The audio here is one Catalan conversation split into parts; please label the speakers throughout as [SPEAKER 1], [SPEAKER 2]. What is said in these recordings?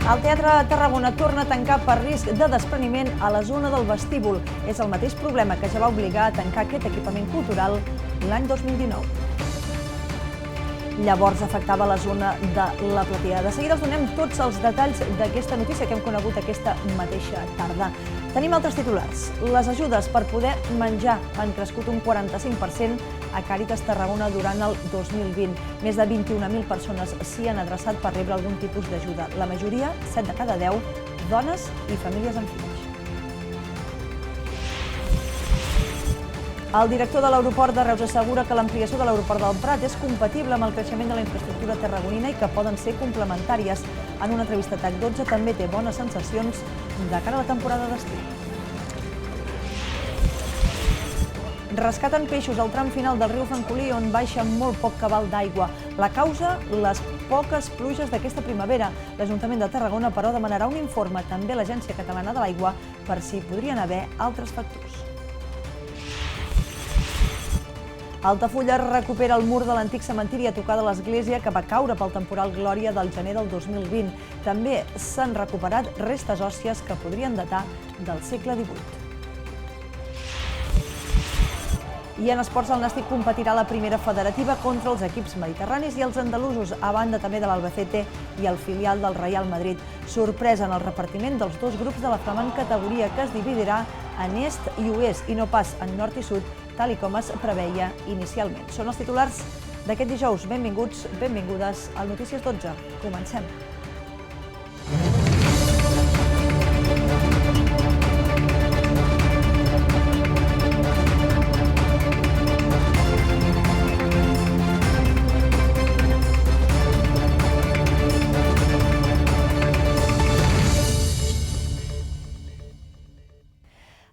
[SPEAKER 1] El Teatre Tarragona torna a tancar per risc de despreniment a la zona del vestíbul. És el mateix problema que ja va obligar a tancar aquest equipament cultural l'any 2019. Llavors afectava la zona de la platea. De seguida us donem tots els detalls d'aquesta notícia que hem conegut aquesta mateixa tarda. Tenim altres titulars. Les ajudes per poder menjar han crescut un 45% a Càritas Tarragona durant el 2020. Més de 21.000 persones s'hi han adreçat per rebre algun tipus d'ajuda. La majoria, 7 de cada 10, dones i famílies amb fills. El director de l'aeroport de Reus assegura que l'ampliació de l'aeroport del Prat és compatible amb el creixement de la infraestructura tarragonina i que poden ser complementàries. En una entrevista a TAC12 també té bones sensacions de cara a la temporada d'estiu. Rescaten peixos al tram final del riu Francolí, on baixa molt poc cabal d'aigua. La causa, les poques pluges d'aquesta primavera. L'Ajuntament de Tarragona, però, demanarà un informe també a l'Agència Catalana de l'Aigua per si podrien haver altres factors. Altafulla recupera el mur de l'antic cementiri a tocar de l'església que va caure pel temporal Glòria del gener del 2020. També s'han recuperat restes òssies que podrien datar del segle XVIII. I en esports, el Nàstic competirà a la primera federativa contra els equips mediterranis i els andalusos, a banda també de l'Albacete i el filial del Reial Madrid. Sorpresa en el repartiment dels dos grups de la flamant categoria, que es dividirà en est i oest i no pas en nord i sud, tal com es preveia inicialment. Són els titulars d'aquest dijous. Benvinguts, benvingudes al Notícies 12. Comencem.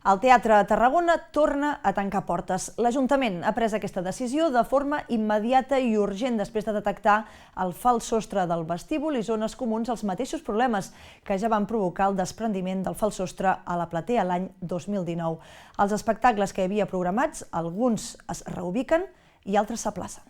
[SPEAKER 1] El Teatre Tarragona torna a tancar portes. L'Ajuntament ha pres aquesta decisió de forma immediata i urgent després de detectar el fals sostre del vestíbul i zones comuns, els mateixos problemes que ja van provocar el desprendiment del fals sostre a la platea l'any 2019. Els espectacles que hi havia programats, alguns es reubiquen i altres s'aplacen.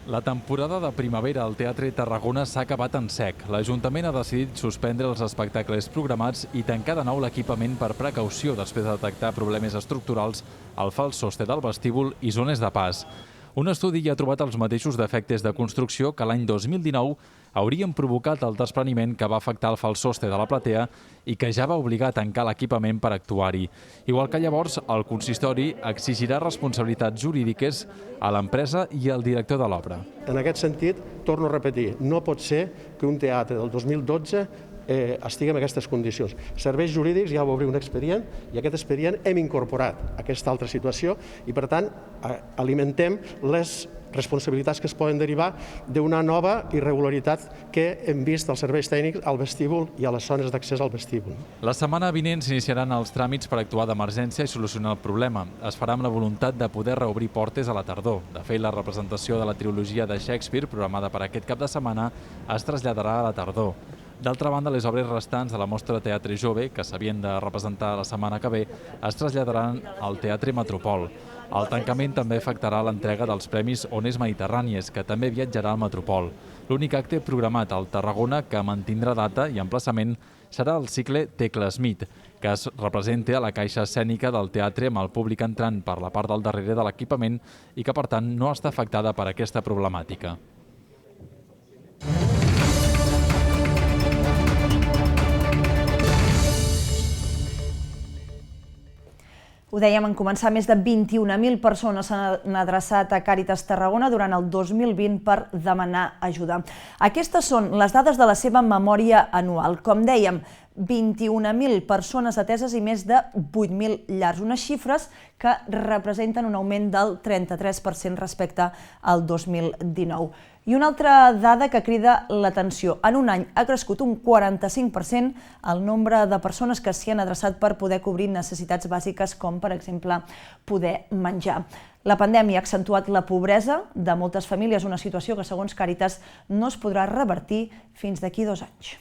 [SPEAKER 2] La temporada de primavera al Teatre Tarragona s'ha acabat en sec. L'Ajuntament ha decidit suspendre els espectacles programats i tancar de nou l'equipament per precaució després de detectar problemes estructurals al fals sostre del vestíbul i zones de pas. Un estudi ja ha trobat els mateixos defectes de construcció que l'any 2019 haurien provocat el despreniment que va afectar el fals sostre de la platea i que ja va obligar a tancar l'equipament per actuar-hi. Igual que llavors, el consistori exigirà responsabilitats jurídiques a l'empresa i al director de l'obra.
[SPEAKER 3] En aquest sentit, torno a repetir, no pot ser que un teatre del 2012 estigui en aquestes condicions. Serveis jurídics ja va obrir un expedient i aquest expedient hem incorporat aquesta altra situació i, per tant, alimentem les responsabilitats que es poden derivar d'una nova irregularitat que hem vist als serveis tècnics al vestíbul i a les zones d'accés al vestíbul.
[SPEAKER 2] La setmana vinent s'iniciaran els tràmits per actuar d'emergència i solucionar el problema. Es farà amb la voluntat de poder reobrir portes a la tardor. De fet, la representació de la trilogia de Shakespeare, programada per aquest cap de setmana, es traslladarà a la tardor. D'altra banda, les obres restants de la mostra Teatre Jove, que s'havien de representar la setmana que ve, es traslladaran al Teatre Metropol. El tancament també afectarà l'entrega dels Premis Ones Mediterrànies, que també viatjarà al Metropol. L'únic acte programat al Tarragona que mantindrà data i emplaçament serà el cicle Tecla Smith, que es representa a la caixa escènica del teatre amb el públic entrant per la part del darrere de l'equipament i que, per tant, no està afectada per aquesta problemàtica.
[SPEAKER 1] Ho dèiem en començar, més de 21.000 persones s'han adreçat a Càritas Tarragona durant el 2020 per demanar ajuda. Aquestes són les dades de la seva memòria anual. Com dèiem, 21.000 persones ateses i més de 8.000 llars, unes xifres que representen un augment del 33% respecte al 2019. I una altra dada que crida l'atenció. En un any ha crescut un 45% el nombre de persones que s'hi han adreçat per poder cobrir necessitats bàsiques com, per exemple, poder menjar. La pandèmia ha accentuat la pobresa de moltes famílies, una situació que, segons Càritas, no es podrà revertir fins d'aquí 2 anys.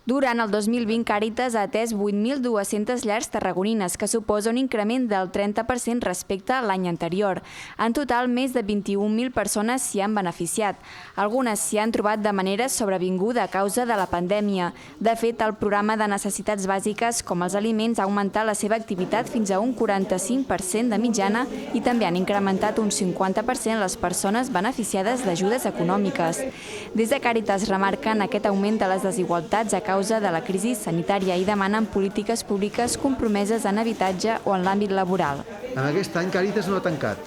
[SPEAKER 4] Durant el 2020, Càritas ha atès 8.200 llars tarragonines, que suposa un increment del 30% respecte a l'any anterior. En total, més de 21.000 persones s'hi han beneficiat. Algunes s'hi han trobat de manera sobrevinguda a causa de la pandèmia. De fet, el programa de necessitats bàsiques, com els aliments, ha augmentat la seva activitat fins a un 45% de mitjana i també han incrementat un 50% les persones beneficiades d'ajudes econòmiques. Des de Càritas remarquen aquest augment de les desigualtats a causa de la crisi sanitària i demanen polítiques públiques compromeses en habitatge o en l'àmbit laboral.
[SPEAKER 5] En aquest any Càritas no ha tancat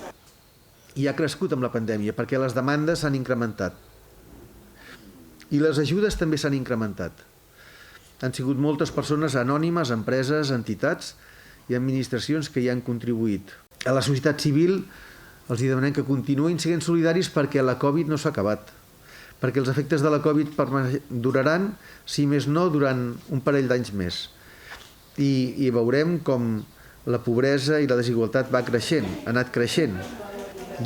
[SPEAKER 5] i ha crescut amb la pandèmia perquè les demandes s'han incrementat i les ajudes també s'han incrementat. Han sigut moltes persones anònimes, empreses, entitats i administracions que hi han contribuït. A la societat civil els demanem que continuïn sent solidaris perquè la Covid no s'ha acabat, perquè els efectes de la Covid duraran, si més no, durant un parell d'anys més. I veurem com la pobresa i la desigualtat va creixent, ha anat creixent,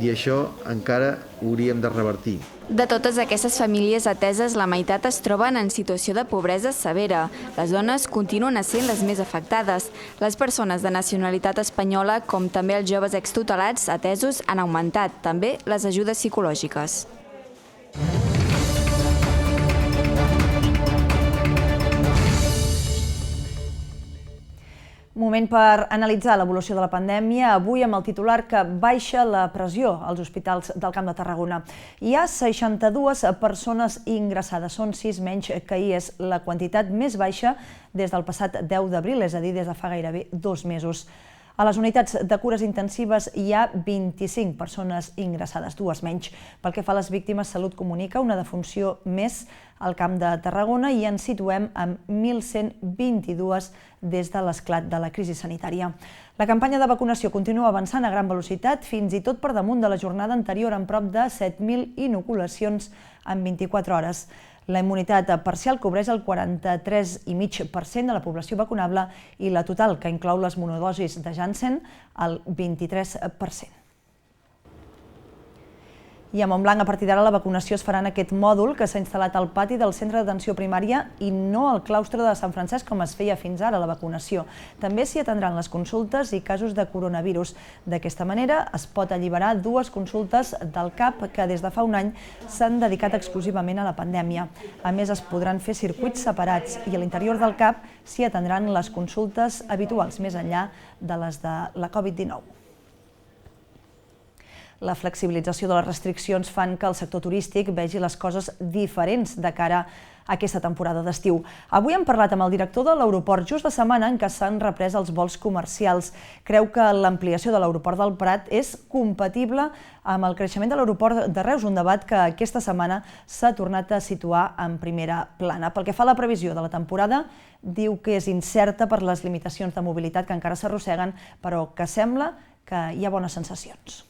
[SPEAKER 5] i això encara ho hauríem de revertir.
[SPEAKER 4] De totes aquestes famílies ateses, la meitat es troben en situació de pobresa severa. Les dones continuen essent les més afectades. Les persones de nacionalitat espanyola, com també els joves extutelats atesos, han augmentat, també les ajudes psicològiques.
[SPEAKER 1] Moment per analitzar l'evolució de la pandèmia, avui amb el titular que baixa la pressió als hospitals del Camp de Tarragona. Hi ha 62 persones ingressades, són 6 menys que ahir, és la quantitat més baixa des del passat 10 d'abril, és a dir, des de fa gairebé 2 mesos. A les unitats de cures intensives hi ha 25 persones ingressades, 2 menys. Pel que fa a les víctimes, Salut comunica una defunció més al Camp de Tarragona i ens situem amb 1.122 des de l'esclat de la crisi sanitària. La campanya de vacunació continua avançant a gran velocitat, fins i tot per damunt de la jornada anterior, amb prop de 7.000 inoculacions en 24 hores. La immunitat parcial cobreix el 43,5% de la població vacunable i la total, que inclou les monodosis de Janssen, el 23%. I a Montblanc, a partir d'ara, la vacunació es farà en aquest mòdul que s'ha instal·lat al pati del centre d'atenció primària i no al claustre de Sant Francesc, com es feia fins ara la vacunació. També s'hi atendran les consultes i casos de coronavirus. D'aquesta manera es pot alliberar 2 consultes del CAP que des de fa un any s'han dedicat exclusivament a la pandèmia. A més, es podran fer circuits separats i a l'interior del CAP s'hi atendran les consultes habituals, més enllà de les de la Covid-19. La flexibilització de les restriccions fan que el sector turístic vegi les coses diferents de cara a aquesta temporada d'estiu. Avui hem parlat amb el director de l'aeroport just la setmana en què s'han reprès els vols comercials. Creu que l'ampliació de l'aeroport del Prat és compatible amb el creixement de l'aeroport de Reus, un debat que aquesta setmana s'ha tornat a situar en primera plana. Pel que fa a la previsió de la temporada, diu que és incerta per les limitacions de mobilitat que encara s'arrosseguen, però que sembla que hi ha bones sensacions.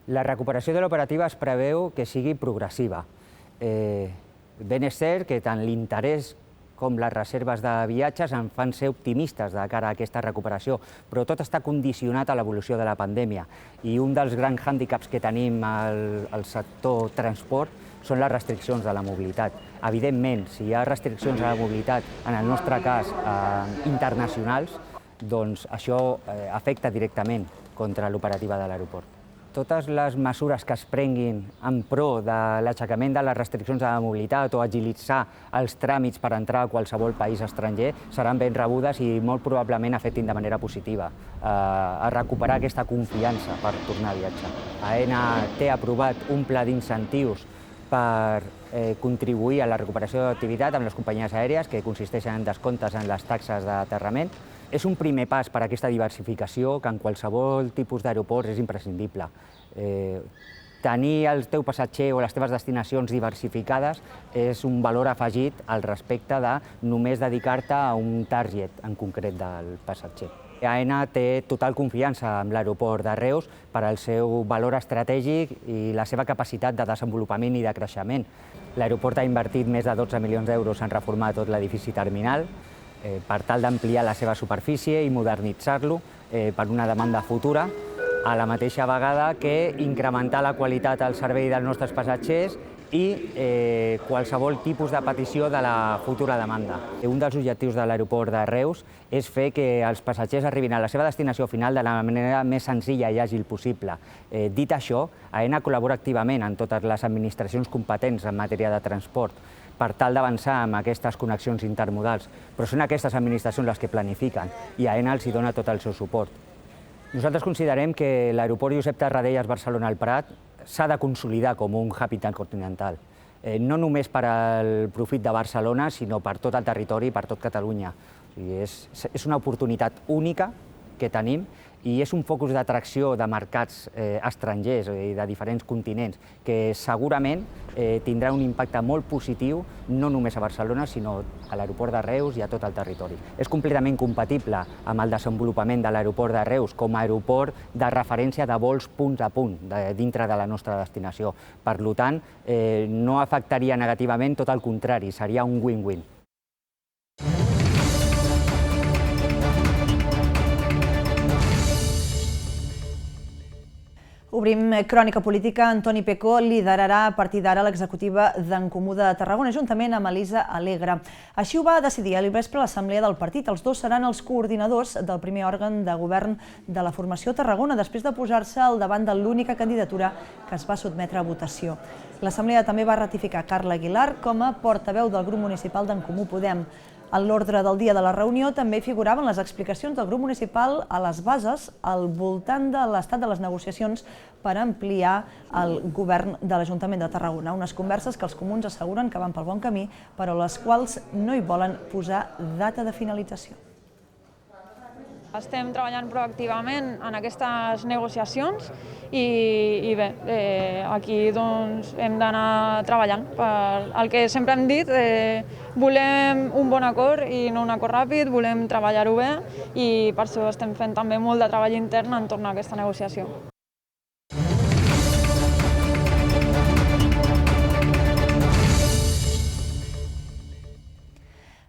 [SPEAKER 6] La recuperació de l'operativa es preveu que sigui progressiva. Ben és cert que tant l'interès com les reserves de viatges en fan ser optimistes de cara a aquesta recuperació, però tot està condicionat a l'evolució de la pandèmia. I un dels grans hàndicaps que tenim al sector transport són les restriccions de la mobilitat. Evidentment, si hi ha restriccions a la mobilitat, en el nostre cas internacionals, doncs això afecta directament contra l'operativa de l'aeroport. Totes les mesures que es prenguin en pro de l'aixecament de les restriccions de la mobilitat o agilitzar els tràmits per entrar a qualsevol país estranger seran ben rebudes i molt probablement afectin de manera positiva a recuperar aquesta confiança per tornar a viatjar. AENA té aprovat un pla d'incentius per contribuir a la recuperació de l'activitat amb les companyies aèries, que consisteixen en descomptes en les taxes d'aterrament. És un primer pas per a aquesta diversificació que en qualsevol tipus d'aeroport és imprescindible. Tenir el teu passatger o les teves destinacions diversificades és un valor afegit al respecte de només dedicar-te a un target en concret del passatger. AENA té total confiança en l'aeroport de Reus per al seu valor estratègic i la seva capacitat de desenvolupament i de creixement. L'aeroport ha invertit més de 12 milions d'euros en reformar tot l'edifici terminal per tal d'ampliar la seva superfície i modernitzar-lo per una demanda futura, a la mateixa vegada que incrementar la qualitat al servei dels nostres passatgers i qualsevol tipus de petició de la futura demanda. Un dels objectius de l'aeroport de Reus és fer que els passatgers arribin a la seva destinació final de la manera més senzilla i àgil possible. Dit això, AENA col·labora activament amb totes les administracions competents en matèria de transport per tal d'avançar amb aquestes connexions intermodals, però són aquestes administracions les que planifiquen i AENA els dona tot el seu suport. Nosaltres considerem que l'aeroport Josep Tarradellas Barcelona-El Prat s'ha de consolidar com un hub intercontinental, no només per al profit de Barcelona, sinó per tot el territori i per tot Catalunya. És una oportunitat única que tenim i és un focus d'atracció de mercats estrangers i de diferents continents que segurament tindrà un impacte molt positiu no només a Barcelona, sinó a l'aeroport de Reus i a tot el territori. És completament compatible amb el desenvolupament de l'aeroport de Reus com a aeroport de referència de vols punt a punt dintre de la nostra destinació. Per tant, no afectaria negativament, tot el contrari, seria un win-win.
[SPEAKER 1] Obrim crònica política. Antoni Pecó liderarà a partir d'ara l'executiva d'en Comú de Tarragona, juntament amb Elisa Alegre. Així ho va decidir ahir al vespre l'assemblea del partit. Els dos seran els coordinadors del primer òrgan de govern de la formació a Tarragona, després de posar-se al davant de l'única candidatura que es va sotmetre a votació. L'assemblea també va ratificar Carla Aguilar com a portaveu del grup municipal d'en Comú Podem. En l'ordre del dia de la reunió també figuraven les explicacions del grup municipal a les bases al voltant de l'estat de les negociacions per ampliar el govern de l'Ajuntament de Tarragona. Unes converses que els comuns asseguren que van pel bon camí, però les quals no hi volen posar data de finalització.
[SPEAKER 7] Estem treballant proactivament en aquestes negociacions i bé, aquí hem d'anar treballant. El que sempre hem dit, volem un bon acord i no un acord ràpid, volem treballar-ho bé i per això estem fent també molt de treball intern entorn a aquesta negociació.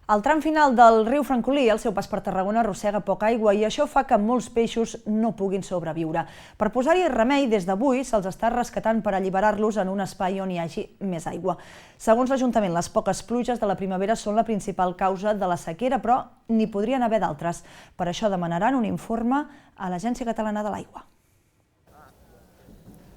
[SPEAKER 1] El tram final del riu Francolí, al seu pas per Tarragona, arrossega poca aigua i això fa que molts peixos no puguin sobreviure. Per posar-hi remei, des d'avui se'ls està rescatant per alliberar-los en un espai on hi hagi més aigua. Segons l'Ajuntament, les poques pluges de la primavera són la principal causa de la sequera, però n'hi podrien haver d'altres. Per això demanaran un informe a l'Agència Catalana de l'Aigua.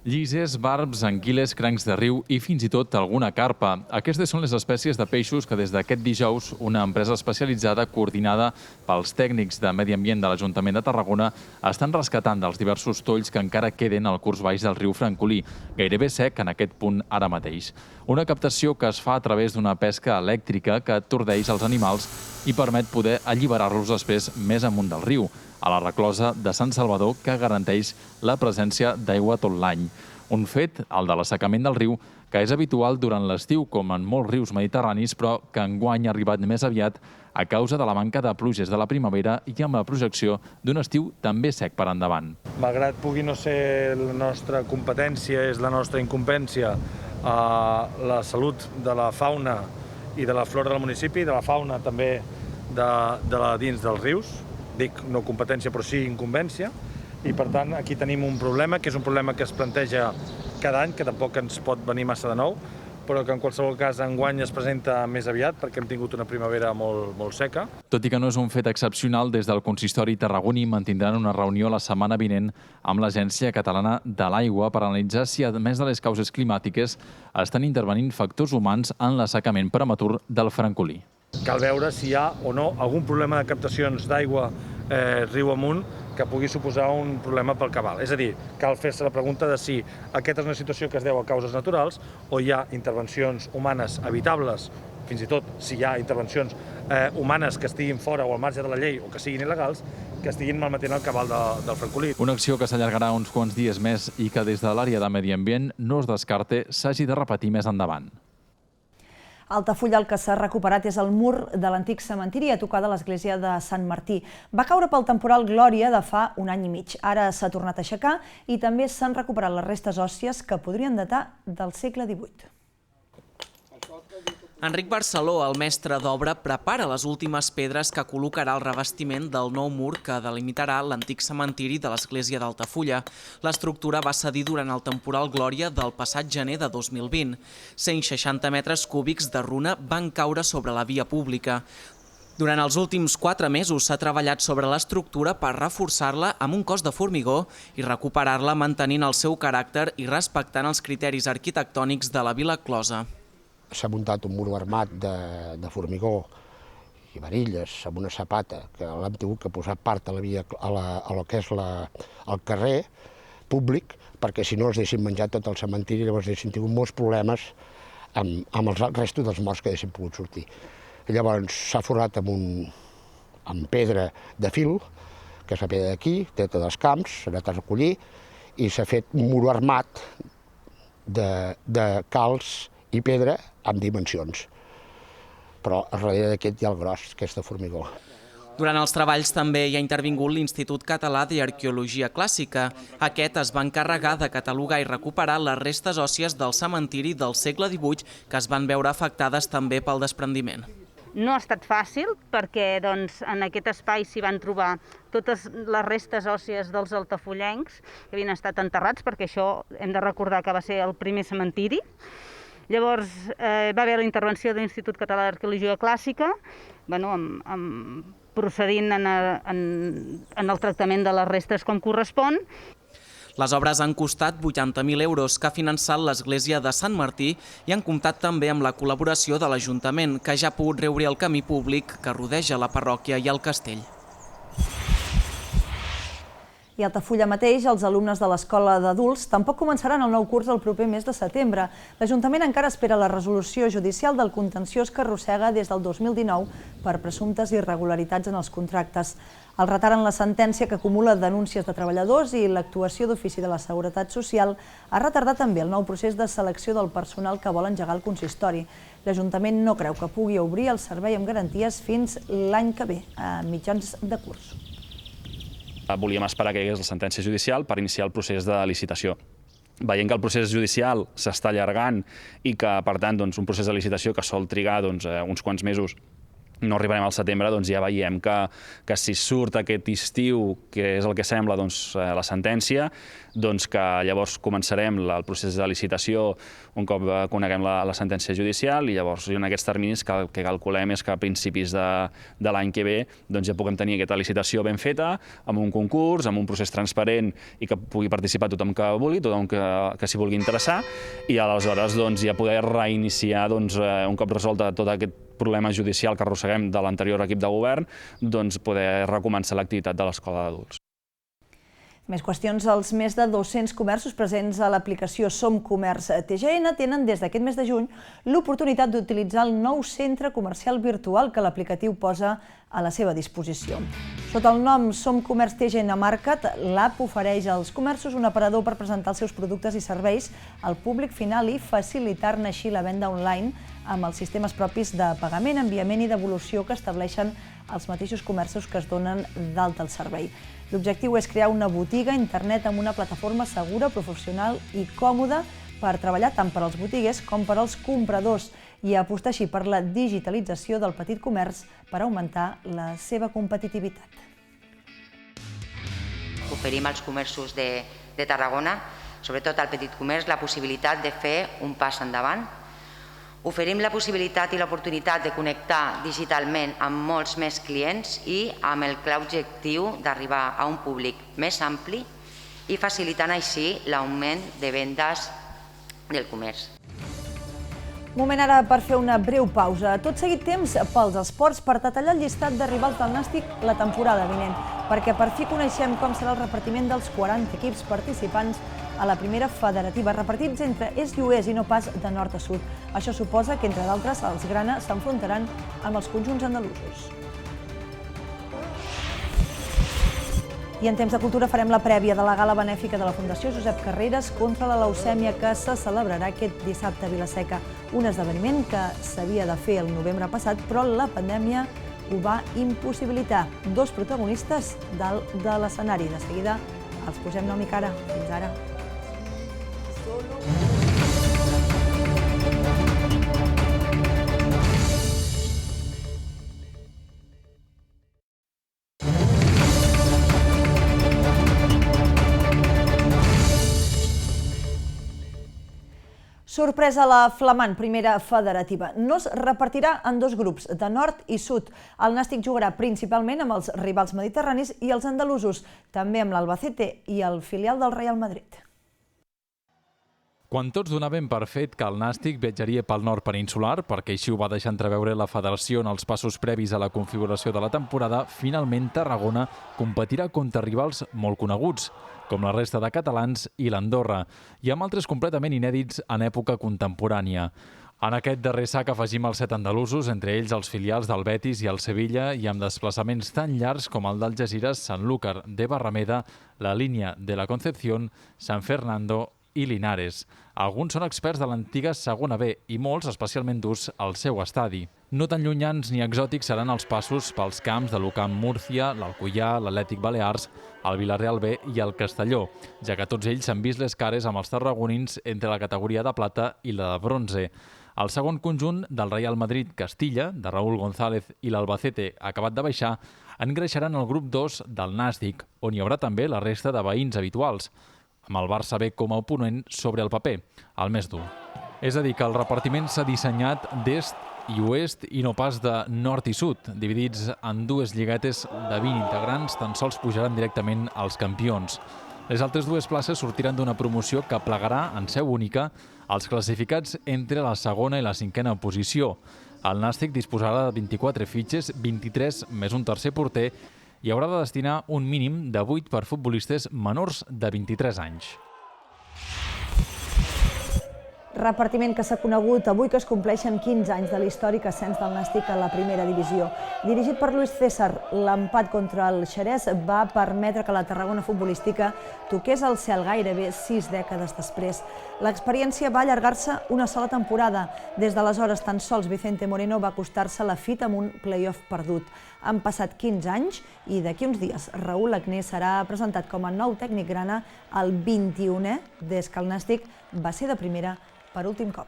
[SPEAKER 2] Llisers, barbs, anguiles, crancs de riu i fins i tot alguna carpa. Aquestes són les espècies de peixos que des d'aquest dijous una empresa especialitzada coordinada pels tècnics de Medi Ambient de l'Ajuntament de Tarragona estan rescatant dels diversos tolls que encara queden al curs baix del riu Francolí, gairebé sec en aquest punt ara mateix. Una captació que es fa a través d'una pesca elèctrica que atordeix els animals i permet poder alliberar-los després més amunt del riu, a la reclosa de Sant Salvador, que garanteix la presència d'aigua tot l'any. Un fet, el de l'assecament del riu, que és habitual durant l'estiu, com en molts rius mediterranis, però que enguany ha arribat més aviat a causa de la manca de pluges de la primavera i amb la projecció d'un estiu també sec per endavant.
[SPEAKER 8] Malgrat pugui no ser la nostra competència, és la nostra incompetència, la salut de la fauna i de la flora del municipi, de la fauna també dins dels rius, dic no competència però sí incumbència, i per tant aquí tenim un problema, que és un problema que es planteja cada any, que tampoc ens pot venir massa de nou, però que en qualsevol cas enguany es presenta més aviat perquè hem tingut una primavera molt seca.
[SPEAKER 2] Tot i que no és un fet excepcional, des del consistori tarragoní mantindran una reunió la setmana vinent amb l'Agència Catalana de l'Aigua per analitzar si, a més de les causes climàtiques, estan intervenint factors humans en l'assecament prematur del Francolí.
[SPEAKER 8] Cal veure si hi ha o no algun problema de captacions d'aigua riu amunt que pugui suposar un problema pel cabal. És a dir, cal fer-se la pregunta de si aquesta és una situació que es deu a causes naturals o hi ha intervencions humanes evitables, fins i tot si hi ha intervencions humanes que estiguin fora o al marge de la llei o que siguin il·legals, que estiguin malmetent el cabal del Francolí.
[SPEAKER 2] Una acció que s'allargarà uns quants dies més i que des de l'àrea de Medi Ambient no es descarte s'hagi de repetir més endavant.
[SPEAKER 1] Altafulla, el que s'ha recuperat és el mur de l'antic cementiri a tocar de l'església de Sant Martí. Va caure pel temporal Glòria de fa un any i mig. Ara s'ha tornat a aixecar i també s'han recuperat les restes òssies que podrien datar del segle XVIII.
[SPEAKER 9] Enric Barceló, el mestre d'obra, prepara les últimes pedres que col·locarà el revestiment del nou mur que delimitarà l'antic cementiri de l'església d'Altafulla. L'estructura va cedir durant el temporal Glòria del passat gener de 2020. 160 metres cúbics de runa van caure sobre la via pública. Durant els últims 4 mesos s'ha treballat sobre l'estructura per reforçar-la amb un cos de formigó i recuperar-la mantenint el seu caràcter i respectant els criteris arquitectònics de la vila closa.
[SPEAKER 10] S'ha muntat un mur armat de formigó i varilles amb una sapata que l'hem tingut que posar part a lo que és el carrer públic, perquè si no els haguessin menjat tot el cementiri, llavors haguessin tingut molts problemes amb els restos dels morts que haguessin pogut sortir. Llavors s'ha forrat amb pedra de fil, que és la pedra d'aquí, treta dels camps, s'ha anat a recollir, i s'ha fet un mur armat de calç i pedra amb dimensions. Però a darrere d'aquest hi ha el gros, que és de formigó.
[SPEAKER 9] Durant els treballs també hi ha intervingut l'Institut Català d'Arqueologia Clàssica. Aquest es va encarregar de catalogar i recuperar les restes òssies del cementiri del segle XVIII que es van veure afectades també pel desprendiment.
[SPEAKER 11] No ha estat fàcil perquè en aquest espai s'hi van trobar totes les restes òssies dels altafullencs que havien estat enterrats, perquè això hem de recordar que va ser el primer cementiri. Llavors va haver la intervenció de l'Institut Català d'Arqueologia Clàssica, procedint en el tractament de les restes com correspon.
[SPEAKER 9] Les obres han costat 80.000 euros que ha finançat l'església de Sant Martí i han comptat també amb la col·laboració de l'Ajuntament, que ja ha pogut reobrir el camí públic que rodeja la parròquia i el castell.
[SPEAKER 1] I a Altafulla mateix, els alumnes de l'escola d'adults tampoc començaran el nou curs el proper mes de setembre. L'Ajuntament encara espera la resolució judicial del contenciós que arrossega des del 2019 per presumptes irregularitats en els contractes. El retard en la sentència, que acumula denúncies de treballadors, i l'actuació d'ofici de la Seguretat Social ha retardat també el nou procés de selecció del personal que vol engegar el consistori. L'Ajuntament no creu que pugui obrir el servei amb garanties fins l'any que ve, a mitjans de curs.
[SPEAKER 12] Volíem esperar que hi hagués la sentència judicial per iniciar el procés de licitació. Veient que el procés judicial s'està allargant i que, per tant, un procés de licitació que sol trigar uns quants mesos, no arribarem al setembre, ja veiem que si surt aquest estiu, que és el que sembla la sentència, que llavors començarem el procés de licitació un cop coneguem la sentència judicial, i llavors en aquests terminis que calculem és que a principis de l'any que ve ja puguem tenir aquesta licitació ben feta, amb un concurs, amb un procés transparent i que pugui participar tothom que vulgui, tothom que s'hi vulgui interessar, i aleshores ja poder reiniciar, un cop resolt tot aquest problema judicial que arrosseguem de l'anterior equip de govern, poder recomençar l'activitat de l'escola d'adults.
[SPEAKER 1] Més qüestions. Els més de 200 comerços presents a l'aplicació Som Comerç TGN tenen des d'aquest mes de juny l'oportunitat d'utilitzar el nou centre comercial virtual que l'aplicatiu posa a la seva disposició. Sota el nom Som Comerç TGN Market, l'app ofereix als comerços un aparador per presentar els seus productes i serveis al públic final i facilitar-ne així la venda online amb els sistemes propis de pagament, enviament i devolució que estableixen els mateixos comerços que es donen d'alta al servei. L'objectiu és crear una botiga a internet amb una plataforma segura, professional i còmoda per treballar tant per als botiguers com per als compradors i apostar així per la digitalització del petit comerç per augmentar la seva competitivitat.
[SPEAKER 13] Oferim als comerços de Tarragona, sobretot al petit comerç, la possibilitat de fer un pas endavant. Oferim la possibilitat i l'oportunitat de connectar digitalment amb molts més clients i amb el clar objectiu d'arribar a un públic més ampli i facilitant així l'augment de vendes del comerç.
[SPEAKER 1] Moment ara per fer una breu pausa. Tot seguit temps pels esports per detallar el llistat de rivals del Nàstic la temporada vinent, perquè per fi coneixem com serà el repartiment dels 40 equips participants a la primera federativa, repartits entre est i oest i no pas de nord a sud. Això suposa que, entre d'altres, els grana s'enfrontaran amb els conjunts andalusos. I en temps de cultura farem la prèvia de la gala benèfica de la Fundació Josep Carreras contra la leucèmia que se celebrarà aquest dissabte a Vila-seca. Un esdeveniment que s'havia de fer el novembre passat, però la pandèmia ho va impossibilitar. Dos protagonistes dalt de l'escenari. De seguida els posem nom i cara. Fins ara. Sorpresa a la flamant primera federativa. No es repartirà en dos grups, de nord i sud. El Nàstic jugarà principalment amb els rivals mediterranis i els andalusos, també amb l'Albacete i el filial del Real Madrid.
[SPEAKER 2] Quan tots donaven per fet que el Nàstic viatjaria pel nord peninsular, perquè així ho va deixar entreveure la federació en els passos previs a la configuració de la temporada, finalment Tarragona competirà contra rivals molt coneguts, com la resta de catalans i l'Andorra, i amb altres completament inèdits en època contemporània. En aquest darrer sac afegim els 7 andalusos, entre ells els filials del Betis i el Sevilla, i amb desplaçaments tan llargs com el d'Algesires, Sanlúcar de Barrameda, la línia de la Concepción, San Fernando i Linares. Alguns són experts de l'antiga segona B i molts especialment durs al seu estadi. No tan llunyans ni exòtics seran els passos pels camps de l'UCAM Múrcia, l'Alcoià, l'Atlètic Balears, el Villarreal B i el Castelló, ja que tots ells s'han vist les cares amb els tarragonins entre la categoria de plata i la de bronze. El segon conjunt del Real Madrid Castilla, de Raúl González, i l'Albacete, acabat de baixar, engreixaran el grup 2 del Nàstic, on hi haurà també la resta de veïns habituals, amb el Barça B com a oponent sobre el paper, el més dur. És a dir, que el repartiment s'ha dissenyat d'est i oest i no pas de nord i sud. Dividits en dues lliguetes de 20 integrants, tan sols pujaran directament els campions. Les altres dues places sortiran d'una promoció que plegarà en seu única els classificats entre la segona i la cinquena posició. El Nàstic disposarà de 24 fitxes, 23 més un tercer porter, i haurà de destinar un mínim de 8 per futbolistes menors de 23 anys.
[SPEAKER 1] Repartiment que s'ha conegut avui que es compleixen 15 anys de l'històric ascens del Nàstic a la primera divisió. Dirigit per Luis César, l'empat contra el Xerès va permetre que la Tarragona futbolística toqués el cel gairebé 6 dècades després. L'experiència va allargar-se una sola temporada. Des d'aleshores, tan sols Vicente Moreno va acostar-se a la fita amb un play-off perdut. Han passat 15 anys i d'aquí uns dies Raúl Agné serà presentat com a nou tècnic grana el 21è des que el Nàstic va ser de primera per últim cop.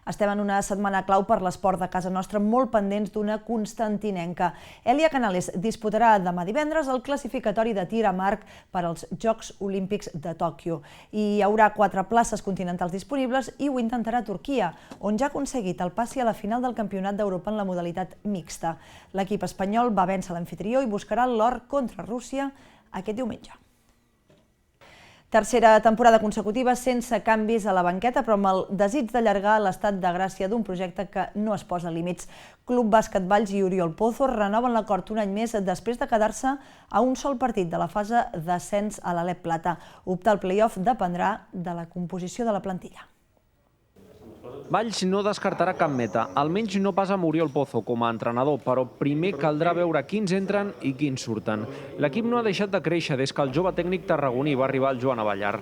[SPEAKER 1] Estem en una setmana clau per l'esport de casa nostra, molt pendents d'una constantinenca. Elia Canales disputarà demà divendres el classificatori de tir amb arc per als Jocs Olímpics de Tòquio. Hi haurà 4 places continentals disponibles i ho intentarà Turquia, on ja ha aconseguit el passi a la final del Campionat d'Europa en la modalitat mixta. L'equip espanyol va vèncer l'amfitrió i buscarà l'or contra Rússia aquest diumenge. Tercera temporada consecutiva sense canvis a la banqueta, però amb el desig d'allargar l'estat de gràcia d'un projecte que no es posa límits. Club Bàsquet Valls i Oriol Pozo renoven l'acord un any més després de quedar-se a un sol partit de la fase d'ascens a l'Alep Plata. Optar al play-off dependrà de la composició de la plantilla.
[SPEAKER 14] Valls no descartarà cap meta, almenys no pas amb Oriol Pozo com a entrenador, però primer caldrà veure quins entren i quins surten. L'equip no ha deixat de créixer des que el jove tècnic tarragoní va arribar al Joan Avellar.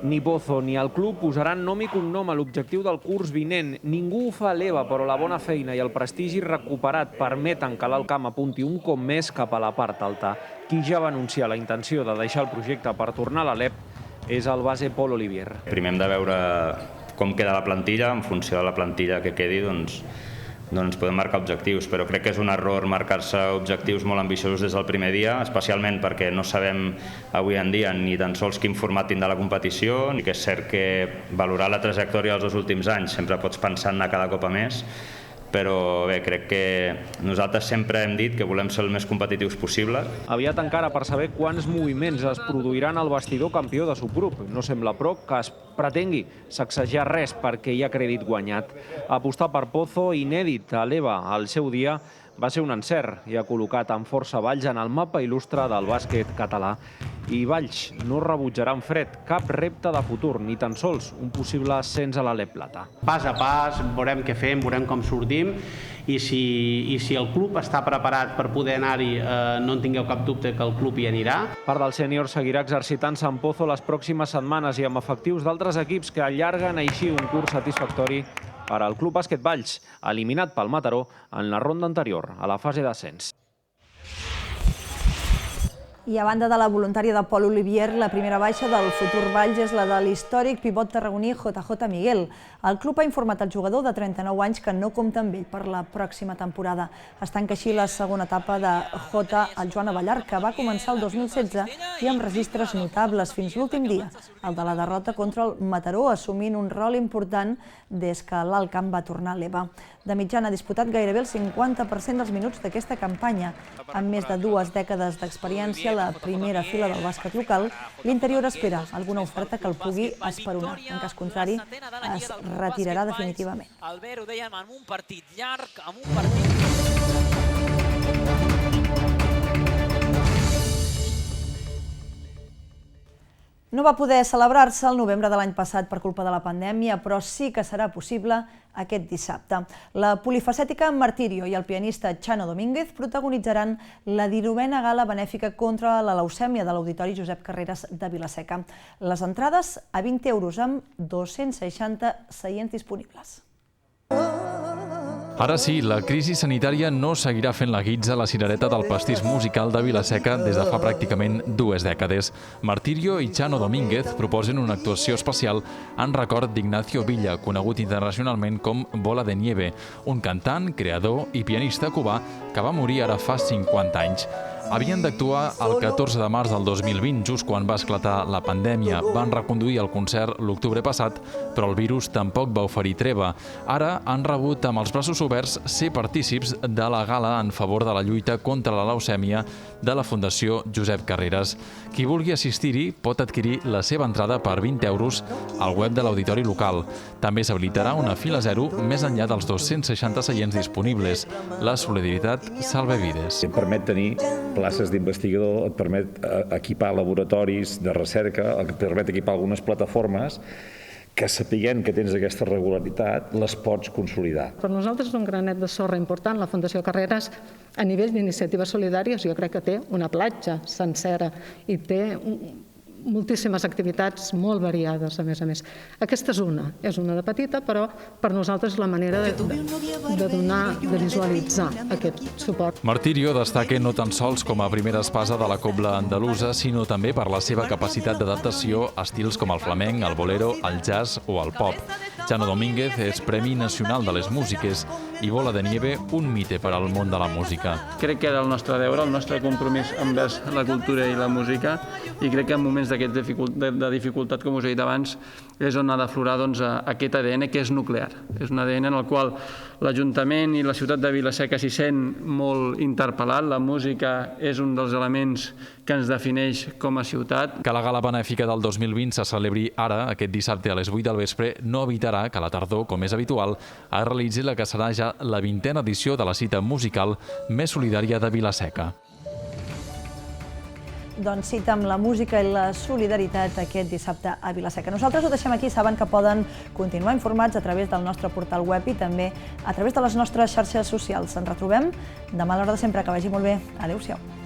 [SPEAKER 14] Ni Pozo ni el club posaran nom i cognom a l'objectiu del curs vinent. Ningú ho fa a l'EVA, però la bona feina i el prestigi recuperat permeten que l'Alcamp apunti un cop més cap a la part alta. Qui ja va anunciar la intenció de deixar el projecte per tornar a l'Alep és el base Pol Olivier.
[SPEAKER 15] Primer hem de veure com queda la plantilla, en funció de la plantilla que quedi, doncs podem marcar objectius, però crec que és un error marcar-se objectius molt ambiciosos des del primer dia, especialment perquè no sabem avui en dia ni tan sols quin format tindrà la competició, ni que és cert que valorar la trajectòria dels 2 últims anys sempre pots pensar en anar cada cop a més, però bé, crec que nosaltres sempre hem dit que volem ser el més competitius possible.
[SPEAKER 14] Aviat encara per saber quants moviments es produiran al vestidor campió de subgrup. No sembla, però, que es pretengui sacsejar res perquè hi ha crèdit guanyat. Apostar per Pozo, inèdit a l'EVA al seu dia, va ser un encert i ha col·locat amb força Valls en el mapa il·lustre del bàsquet català. I Valls no rebutjarà en fred cap repte de futur, ni tan sols un possible ascens a l'Alep Plata.
[SPEAKER 16] Pas a pas, veurem què fem, veurem com sortim, i si el club està preparat per poder anar-hi, no en tingueu cap dubte que el club hi anirà.
[SPEAKER 14] Part del sènior seguirà exercitant-se en Pozo les pròximes setmanes i amb efectius d'altres equips que allarguen així un curs satisfactori per al Club Bàsquet Valls, eliminat pel Mataró en la ronda anterior, a la fase d'ascens.
[SPEAKER 1] I a banda de la voluntària de Pol Olivier, la primera baixa del futur Valls és la de l'històric pivot tarragoní JJ Miguel. El club ha informat al jugador de 39 anys que no compta amb ell per la pròxima temporada. Es tanca així la segona etapa de J al Joan Avellar, que va començar el 2016 i amb registres notables fins l'últim dia, el de la derrota contra el Mataró, assumint un rol important des que l'Alt Camp va tornar a l'EVA. De mitjana ha disputat gairebé el 50% dels minuts d'aquesta campanya. Amb més de 2 dècades d'experiència a la primera fila del bàsquet local, l'interior espera alguna oferta que el pugui esperonar. En cas contrari, es retirarà definitivament.
[SPEAKER 17] Albert, ho dèiem, en un partit llarg, en un partit...
[SPEAKER 1] No va poder celebrar-se el novembre de l'any passat per culpa de la pandèmia, però sí que serà possible aquest dissabte. La polifacètica Martirio i el pianista Chano Domínguez protagonitzaran la 19a gala benèfica contra la leucèmia de l'Auditori Josep Carreras de Vila-seca. Les entrades a 20 euros amb 260 seients disponibles.
[SPEAKER 2] Ara sí, la crisi sanitària no seguirà fent la guitza a la cirereta del pastís musical de Vila-seca des de fa pràcticament 2 dècades. Martirio i Chano Domínguez proposen una actuació especial en record d'Ignacio Villa, conegut internacionalment com Bola de Nieve, un cantant, creador i pianista cubà que va morir ara fa 50 anys. Havien d'actuar el 14 de març del 2020, just quan va esclatar la pandèmia. Van reconduir el concert l'octubre passat, però el virus tampoc va oferir treva. Ara han rebut amb els braços oberts ser partícips de la gala en favor de la lluita contra la leucèmia de la Fundació Josep Carreras. Qui vulgui assistir-hi pot adquirir la seva entrada per 20 euros al web de l'auditori local. També s'habilitarà una fila zero més enllà dels 260 seients disponibles. La solidaritat salva vides.
[SPEAKER 18] Et permet tenir places d'investigador, et permet equipar laboratoris de recerca, et permet equipar algunes plataformes que, sapiguent que tens aquesta regularitat, les pots consolidar.
[SPEAKER 19] Per nosaltres és un granet de sorra important. La Fundació Carreras, a nivell d'iniciatives solidàries, jo crec que té una platja sencera i té moltíssimes activitats molt variades, a més. Aquesta és una de petita, però per nosaltres és la manera de donar, de visualitzar aquest suport.
[SPEAKER 2] Martirio destaca no tan sols com a primera espasa de la cobla andalusa, sinó també per la seva capacitat d'adaptació a estils com el flamenc, el bolero, el jazz o el pop. Chano Domínguez és Premi Nacional de les Músiques i Bola de Nieve un mite per al món de la música.
[SPEAKER 20] Crec que era el nostre deure, el nostre compromís envers la cultura i la música, i crec que en moments de dificultat, com us he dit abans, és on ha d'aflorar aquest ADN que és nuclear. És un ADN en el qual l'Ajuntament i la ciutat de Vila-seca s'hi sent molt interpel·lat. La música és un dels elements que ens defineix com a ciutat.
[SPEAKER 2] Que la gala benèfica del 2020 se celebri ara, aquest dissabte a les 8 del vespre, no evitarà que a la tardor, com és habitual, es realitzi la que serà ja la 20a edició de la cita musical més solidària de Vila-seca.
[SPEAKER 1] Doncs cita amb la música i la solidaritat aquest dissabte a Vila-seca. Nosaltres ho deixem aquí, saben que poden continuar informats a través del nostre portal web i també a través de les nostres xarxes socials. Ens retrobem demà a l'hora de sempre, que vagi molt bé. Adéu-siau.